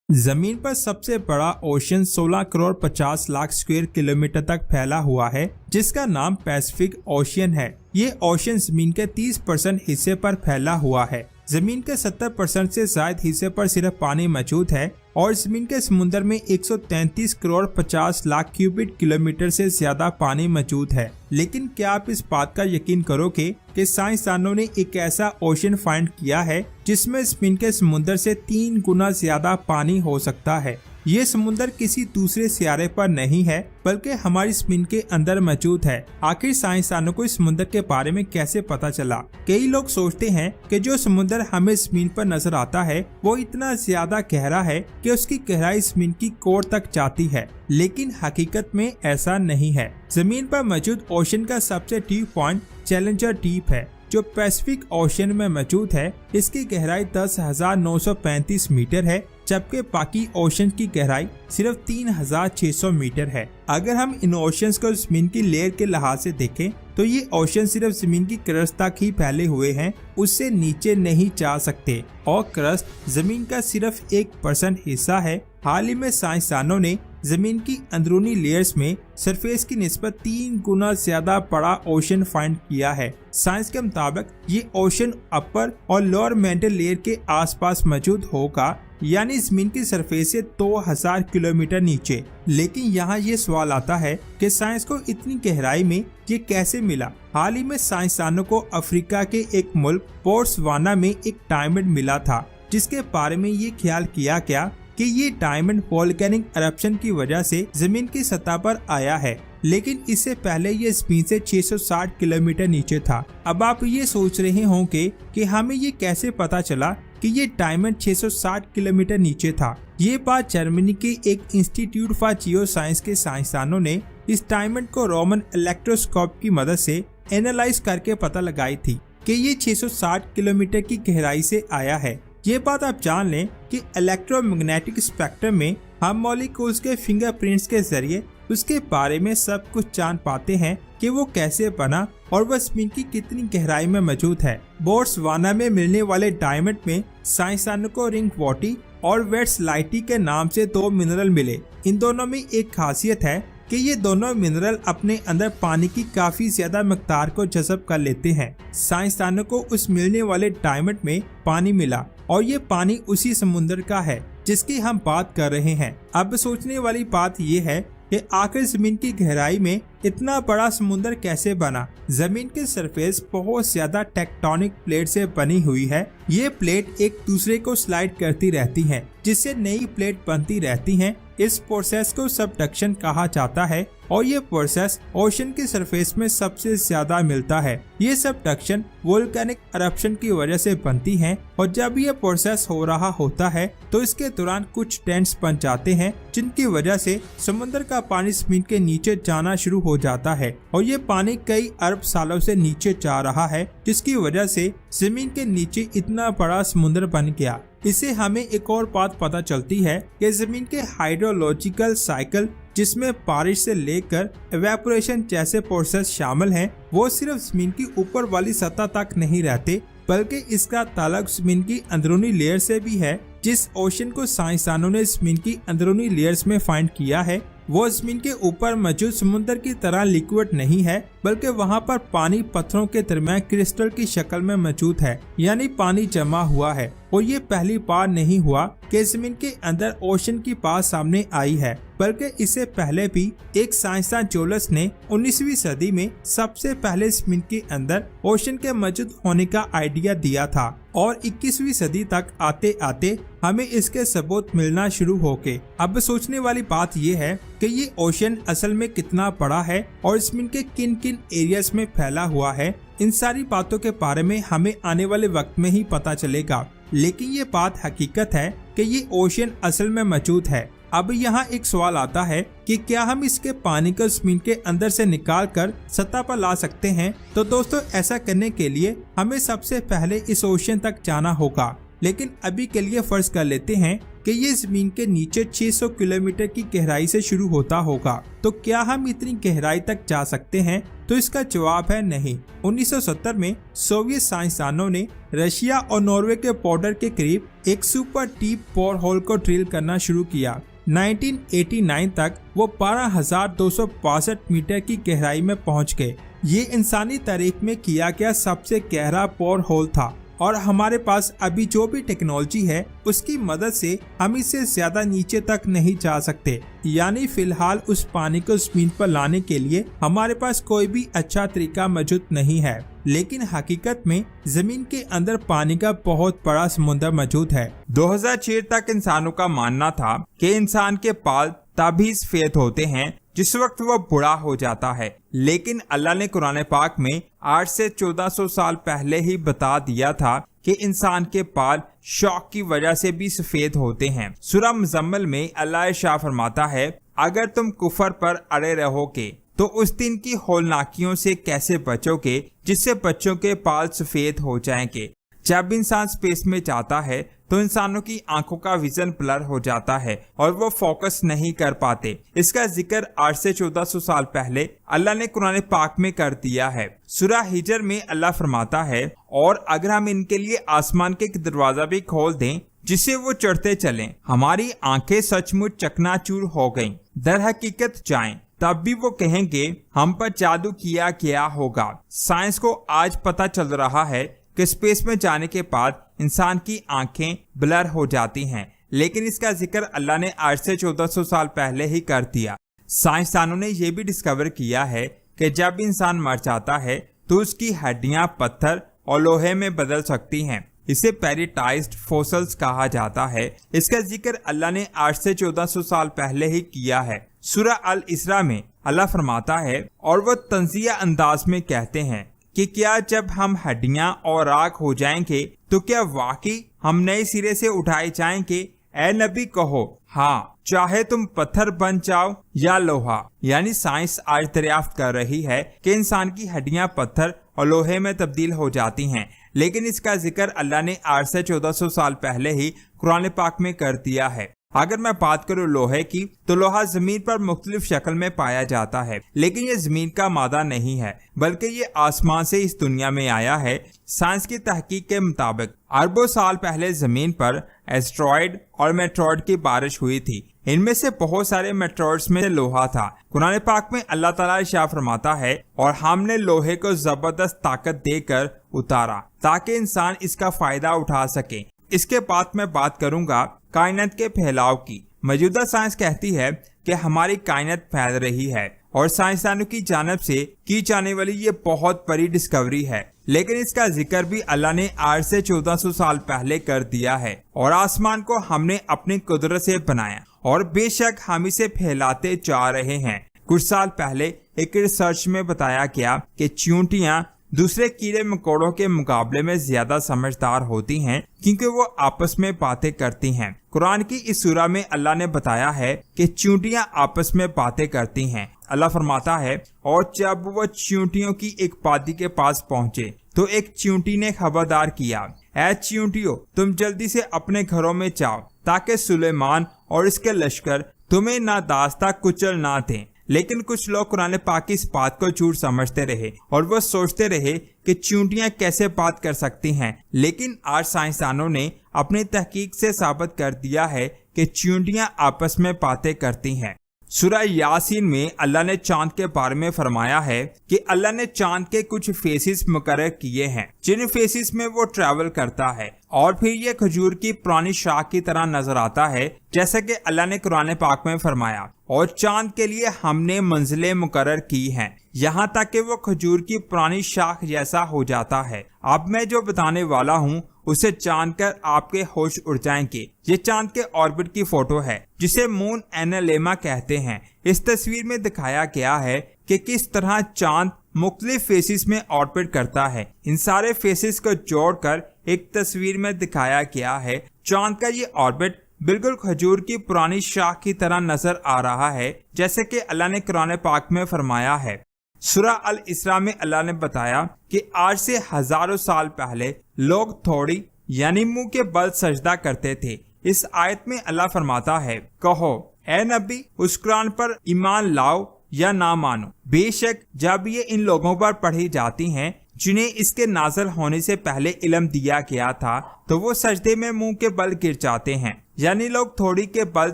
जमीन पर सबसे बड़ा ocean 16 crore 50 lakh square kilometre तक फैला हुआ है, जिसका नाम पैसिफिक ओशियन है। ये ओशन जमीन के 30% हिस्से पर फैला हुआ है। जमीन के 70% से ज्यादा हिस्से पर सिर्फ पानी मौजूद है और जमीन के समुद्र में 133 करोड़ 50 लाख क्यूबिक किलोमीटर से ज्यादा पानी मौजूद है। लेकिन क्या आप इस बात का यकीन करोगे कि साइंसदानों ने एक ऐसा ओशन फाइंड किया है जिसमें जमीन के समुद्र से 3 गुना ज्यादा पानी हो सकता है। ये समुद्र किसी दूसरे सियारे पर नहीं है बल्कि हमारी जमीन के अंदर मौजूद है। आखिर साइंसदानों को इस समुद्र के बारे में कैसे पता चला? कई लोग सोचते हैं कि जो समुद्र हमें जमीन पर नजर आता है वो इतना ज्यादा गहरा है कि उसकी गहराई जमीन की कोर तक जाती है, लेकिन हकीकत में ऐसा नहीं है। जमीन पर मौजूद ओशन का सबसे डीप पॉइंट चैलेंजर डीप है, जो पैसिफिक ओशन में मौजूद है। इसकी गहराई 10,935 मीटर है, जबकि बाकी ओशन की गहराई सिर्फ 3,600 मीटर है। अगर हम इन ओशंस को जमीन की लेयर के लिहाज से देखें तो ये ओशन सिर्फ जमीन की क्रस्ट तक ही फैले हुए हैं, उससे नीचे नहीं जा सकते और क्रस्ट जमीन का सिर्फ 1% हिस्सा है। हाल ही में साइंसदानों ने जमीन की अंदरूनी लेयर्स में सरफेस की निस्बत 3 गुना ज्यादा बड़ा ओशन फाइंड किया है। साइंस के मुताबिक ये ओशन अपर और लोअर मेंटल लेयर के आसपास मौजूद होगा, यानी जमीन की सरफेस से 2000 किलोमीटर नीचे। लेकिन यहाँ ये सवाल आता है कि साइंस को इतनी गहराई में ये कैसे मिला? हाल ही में साइंसदानों को अफ्रीका के एक मुल्क बोट्सवाना में एक डायमंड मिला था, जिसके बारे में ये ख्याल किया गया कि ये डायमंड वोल्केनिक एरप्शन की वजह से जमीन की सतह पर आया है, लेकिन इससे पहले ये जमीन से 660 किलोमीटर नीचे था। अब आप ये सोच रहे होंगे कि हमें ये कैसे पता चला कि ये डायमंड 660 किलोमीटर नीचे था। ये बात जर्मनी के एक इंस्टीट्यूट फॉर जियो साइंस के साइंसदानों ने इस डायमंड को रोमन इलेक्ट्रोस्कोप की मदद से एनालाइज करके पता लगाई थी कि ये 660 किलोमीटर की गहराई से आया है। ये बात आप जान लें कि इलेक्ट्रोमैग्नेटिक स्पेक्ट्रम में हम मॉलिक्यूल्स के फिंगरप्रिंट्स के जरिए उसके बारे में सब कुछ जान पाते हैं कि वो कैसे बना और वह जमीन की कितनी गहराई में मौजूद है। बोट्सवाना में मिलने वाले डायमंड में साइंसदानों को रिंग वॉटी और वेट्सलाइटी के नाम से 2 मिनरल मिले। इन दोनों में एक खासियत है कि ये दोनों मिनरल अपने अंदर पानी की काफी ज्यादा मिकदार को जज़ब कर लेते हैं। साइंसदानों को उस मिलने वाले डायमंड में पानी मिला और ये पानी उसी समुद्र का है जिसकी हम बात कर रहे हैं। अब सोचने वाली बात ये है कि आखिर जमीन की गहराई में इतना बड़ा समुद्र कैसे बना? जमीन की सरफेस बहुत ज्यादा टेक्टोनिक प्लेट से बनी हुई है। ये प्लेट एक दूसरे को स्लाइड करती रहती हैं, जिससे नई प्लेट बनती रहती हैं। इस प्रोसेस को सबडक्शन कहा जाता है और ये प्रोसेस ओशन की सरफेस में सबसे ज्यादा मिलता है। ये सबडक्शन वोल्केनिक एरप्शन की वजह से बनती है और जब ये प्रोसेस हो रहा होता है तो इसके दौरान कुछ टेंट्स बन जाते हैं, जिनकी वजह से समुद्र का पानी जमीन के नीचे जाना शुरू हो जाता है और ये पानी कई अरब सालों से नीचे जा रहा है, जिसकी वजह से जमीन के नीचे इतना बड़ा समुद्र बन गया। इससे हमें एक और बात पता चलती है कि जमीन के हाइड्रोलॉजिकल साइकिल, जिसमें बारिश से लेकर इवेपोरेशन जैसे प्रोसेस शामिल हैं, वो सिर्फ जमीन की ऊपर वाली सतह तक नहीं रहते बल्कि इसका ताल्लुक जमीन की अंदरूनी लेयर से भी है। जिस ओशन को साइंसदानों ने जमीन की अंदरूनी लेयर्स में फाइंड किया है वो जमीन के ऊपर मौजूद समुद्र की तरह लिक्विड नहीं है, बल्कि वहाँ पर पानी पत्थरों के दरमियान क्रिस्टल की शक्ल में मौजूद है, यानी पानी जमा हुआ है। और ये पहली बार नहीं हुआ कि जमीन के अंदर ओशन की बात सामने आई है, बल्कि इससे पहले भी एक साइंसदान जोलस ने 19वीं सदी में सबसे पहले जमीन के अंदर ओशन के मौजूद होने का आइडिया दिया था और 21वीं सदी तक आते आते हमें इसके सबूत मिलना शुरू हो गए। अब सोचने वाली बात यह है कि ये ओशन असल में कितना बड़ा है और जमीन के किन किन एरियाज में फैला हुआ है। इन सारी बातों के बारे में हमें आने वाले वक्त में ही पता चलेगा, लेकिन ये बात हकीकत है कि ये ओशन असल में मौजूद है। अब यहाँ एक सवाल आता है कि क्या हम इसके पानी को जमीन के अंदर से निकाल कर सतह पर ला सकते हैं? तो दोस्तों, ऐसा करने के लिए हमें सबसे पहले इस ओशन तक जाना होगा। लेकिन अभी के लिए फर्ज कर लेते हैं कि ये जमीन के नीचे 600 किलोमीटर की गहराई से शुरू होता होगा, तो क्या हम इतनी गहराई तक जा सकते हैं? तो इसका जवाब है नहीं। 1970 में सोवियत साइंसदानों ने रशिया और नॉर्वे के बॉर्डर के करीब एक सुपर डीप बोर होल को ड्रिल करना शुरू किया। 1989 तक वो 12,262 मीटर की गहराई में पहुंच गए। ये इंसानी तारीख में किया गया सबसे गहरा बोर होल था और हमारे पास अभी जो भी टेक्नोलॉजी है उसकी मदद से हम इससे ज्यादा नीचे तक नहीं जा सकते। यानी फिलहाल उस पानी को जमीन पर लाने के लिए हमारे पास कोई भी अच्छा तरीका मौजूद नहीं है, लेकिन हकीकत में जमीन के अंदर पानी का बहुत बड़ा समुद्र मौजूद है। 2006 तक इंसानों का मानना था कि इंसान के बाल तभी सफेद होते हैं जिस वक्त वो बूढ़ा हो जाता है, लेकिन अल्लाह ने कुरान पाक में 8 से 1400 साल पहले ही बता दिया था कि इंसान के बाल शौक की वजह से भी सफेद होते हैं। सूरह मुज़म्मिल में अल्लाह शाह फरमाता है, अगर तुम कुफर पर अड़े रहोगे तो उस दिन की होलनाकियों से कैसे बचोगे जिससे बच्चों के बाल सफेद हो जाएंगे। जब इंसान स्पेस में जाता है तो इंसानों की आंखों का विजन ब्लर हो जाता है और वो फोकस नहीं कर पाते। इसका जिक्र 8 से 1400 साल पहले अल्लाह ने कुरान पाक में कर दिया है। सूरह हिजर में अल्लाह फरमाता है, और अगर हम इनके लिए आसमान के दरवाजा भी खोल दें जिससे वो चढ़ते चलें, हमारी आंखें सचमुच चकनाचूर हो गईं। दर हकीकत जाएं तब भी वो कहेंगे हम पर जादू किया गया होगा। साइंस को आज पता चल रहा है कि स्पेस में जाने के बाद इंसान की आंखें ब्लर हो जाती हैं, लेकिन इसका जिक्र अल्लाह ने 8 से 1400 साल पहले ही कर दिया। साइंसदानों ने यह भी डिस्कवर किया है कि जब इंसान मर जाता है तो उसकी हड्डियां पत्थर और लोहे में बदल सकती हैं। इसे पेरिटाइज्ड फॉसिल्स कहा जाता है। इसका जिक्र अल्लाह ने 8 से 1400 साल पहले ही किया है। सूरह अल इसरा में अल्लाह फरमाता है, और वो तंजिया अंदाज में कहते हैं कि क्या जब हम हड्डियां और राख हो जाएंगे तो क्या वाकई हम नए सिरे से उठाए जाएंगे? ए नबी कहो, हाँ, चाहे तुम पत्थर बन जाओ या लोहा। यानी साइंस आज दरियाफ्त कर रही है कि इंसान की हड्डियां पत्थर और लोहे में तब्दील हो जाती हैं, लेकिन इसका जिक्र अल्लाह ने 8 से 1400 साल पहले ही कुरान पाक में कर दिया है। अगर मैं बात करूं लोहे की, तो लोहा जमीन पर मुख्तलिफ शक्ल में पाया जाता है, लेकिन ये जमीन का मादा नहीं है, बल्कि ये आसमान से इस दुनिया में आया है। साइंस की तहकीक के मुताबिक अरबों साल पहले जमीन पर एस्ट्रॉयड और मेट्रॉयड की बारिश हुई थी। इनमें से बहुत सारे मेट्रॉयड्स में लोहा था। कुरान पाक में अल्लाह ताला इरशाद फरमाता है, और हमने लोहे को जबरदस्त ताकत देकर उतारा ताकि इंसान इसका फायदा उठा सके। इसके बाद मैं बात करूंगा कायनात के फैलाव की। मौजूदा साइंस कहती है कि हमारी कायनात फैल रही है और साइंसदानों की जानिब से की जाने वाली ये बहुत बड़ी डिस्कवरी है, लेकिन इसका जिक्र भी अल्लाह ने 8 से 1400 साल पहले कर दिया है। और आसमान को हमने अपनी कुदरत से बनाया और बेशक हम इसे फैलाते जा रहे हैं। कुछ साल पहले एक रिसर्च में बताया गया कि चींटियां दूसरे कीड़े मकोड़ों के मुकाबले में ज्यादा समझदार होती हैं क्योंकि वो आपस में बातें करती हैं। कुरान की इस सूरा में अल्लाह ने बताया है कि चींटियां आपस में बातें करती हैं। अल्लाह फरमाता है, और जब वो चींटियों की एक वादी के पास पहुँचे तो एक चींटी ने खबरदार किया, ऐ चींटियों, तुम जल्दी से अपने घरों में जाओ ताकि सुलेमान और इसके लश्कर तुम्हें नादास्ता कुचल ना दें। लेकिन कुछ लोग कुरान पाक की इस बात को झूठ समझते रहे और वो सोचते रहे कि चींटियां कैसे बात कर सकती हैं। लेकिन आज साइंसदानों ने अपनी तहकीक से साबित कर दिया है कि चींटियां आपस में बातें करती हैं। सूरह यासीन में अल्लाह ने चांद के बारे में फरमाया है कि अल्लाह ने चांद के कुछ फेसिस मुकर्रर किए हैं जिन फेसिस में वो ट्रैवल करता है और फिर ये खजूर की पुरानी शाख की तरह नजर आता है, जैसा कि अल्लाह ने कुरान पाक में फरमाया, और चांद के लिए हमने मंजिलें मुकर्रर की हैं यहाँ तक कि वो खजूर की पुरानी शाख जैसा हो जाता है। अब मैं जो बताने वाला हूँ उसे जानकर आपके होश उड़ जाएंगे। ये चांद के ऑर्बिट की फोटो है जिसे मून एनालेमा कहते हैं। इस तस्वीर में दिखाया गया है कि किस तरह चांद मुख्तलिफ फेसिस में ऑर्बिट करता है। इन सारे फेसिस को जोड़कर एक तस्वीर में दिखाया गया है। चांद का ये ऑर्बिट बिल्कुल खजूर की पुरानी शाख की तरह नजर आ रहा है, जैसे कि अल्लाह ने कुरान पाक में फरमाया है। सूरह अल इसरा में अल्लाह ने बताया कि आज से हजारों साल पहले लोग थोड़ी यानी मुंह के बल सजदा करते थे, इस आयत में अल्लाह फरमाता है, कहो ए नबी उस कुरान पर ईमान लाओ या ना मानो। बेशक जब ये इन लोगों पर पढ़ी जाती हैं जिन्हें इसके नाज़िल होने से पहले इल्म दिया गया था, तो वो सजदे में मुंह के बल गिर जाते हैं। यानी लोग थोड़ी के बल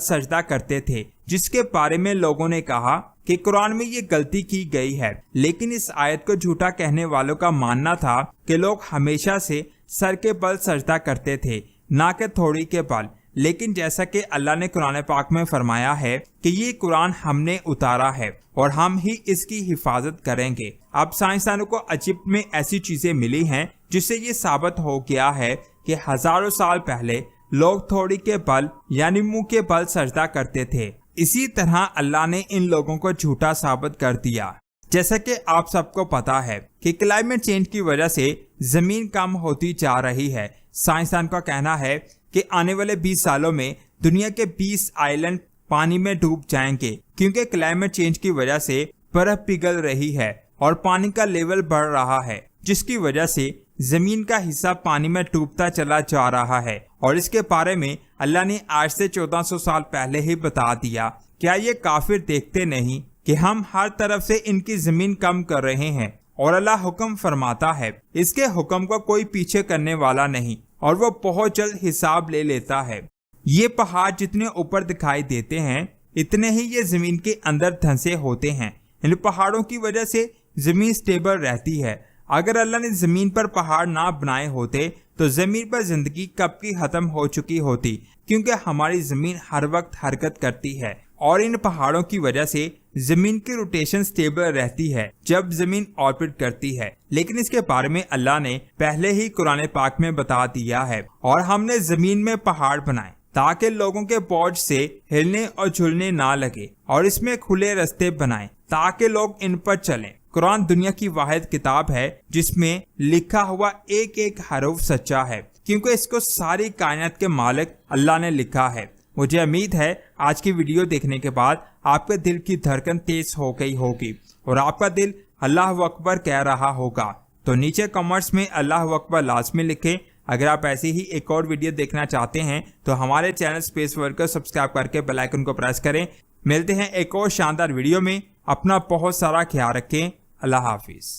सजदा करते थे, जिसके बारे में लोगों ने कहा कि कुरान में ये गलती की गई है। लेकिन इस आयत को झूठा कहने वालों का मानना था कि लोग हमेशा से सर के बल सजदा करते थे, ना कि थोड़ी के बल। लेकिन जैसा कि अल्लाह ने कुरान पाक में फरमाया है कि ये कुरान हमने उतारा है और हम ही इसकी हिफाजत करेंगे। अब साइंसदानों को इजिप्ट में ऐसी चीजें मिली हैं जिससे ये साबित हो गया है कि हजारों साल पहले लोग थोड़ी के बल यानी मुंह के बल सजदा करते थे। इसी तरह अल्लाह ने इन लोगों को झूठा साबित कर दिया। जैसा कि आप सबको पता है कि क्लाइमेट चेंज की वजह से जमीन कम होती जा रही है। साइंसदान का कहना है कि आने वाले 20 सालों में दुनिया के 20 आइलैंड पानी में डूब जाएंगे, क्योंकि क्लाइमेट चेंज की वजह से बर्फ पिघल रही है और पानी का लेवल बढ़ रहा है, जिसकी वजह से जमीन का हिस्सा पानी में डूबता चला जा रहा है। और इसके बारे में अल्लाह ने आज से 1400 साल पहले ही बता दिया। क्या ये काफिर देखते नहीं कि हम हर तरफ से इनकी जमीन कम कर रहे हैं? और अल्लाह हुक्म फरमाता है, इसके हुक्म को कोई पीछे करने वाला नहीं और वो बहुत जल्द हिसाब ले लेता है। ये पहाड़ जितने ऊपर दिखाई देते हैं इतने ही ये जमीन के अंदर धंसे होते हैं। इन पहाड़ों की वजह से जमीन स्टेबल रहती है। अगर अल्लाह ने जमीन पर पहाड़ ना बनाए होते तो जमीन पर जिंदगी कब की खत्म हो चुकी होती, क्योंकि हमारी जमीन हर वक्त हरकत करती है और इन पहाड़ों की वजह से जमीन की रोटेशन स्टेबल रहती है जब जमीन ऑर्बिट करती है। लेकिन इसके बारे में अल्लाह ने पहले ही कुरान पाक में बता दिया है। और हमने जमीन में पहाड़ बनाए ताकि लोगों के बोझ से हिलने और झुलने ना लगे, और इसमें खुले रास्ते बनाए ताकि लोग इन पर चलें। कुरान दुनिया की वाहिद किताब है जिसमें लिखा हुआ एक एक हरूफ सच्चा है, क्योंकि इसको सारी कायनात के मालिक अल्लाह ने लिखा है। मुझे उम्मीद है आज की वीडियो देखने के बाद आपके दिल की धड़कन तेज हो गई होगी और आपका दिल अल्लाह अकबर कह रहा होगा। तो नीचे कमेंट्स में अल्लाह अकबर लाजमी लिखें। अगर आप ऐसी ही एक और वीडियो देखना चाहते हैं तो हमारे चैनल स्पेस वर्ल्ड को सब्सक्राइब करके बेल आइकन को प्रेस करें। मिलते हैं एक और शानदार वीडियो में। अपना बहुत सारा ख्याल रखें। अल्लाह हाफिज।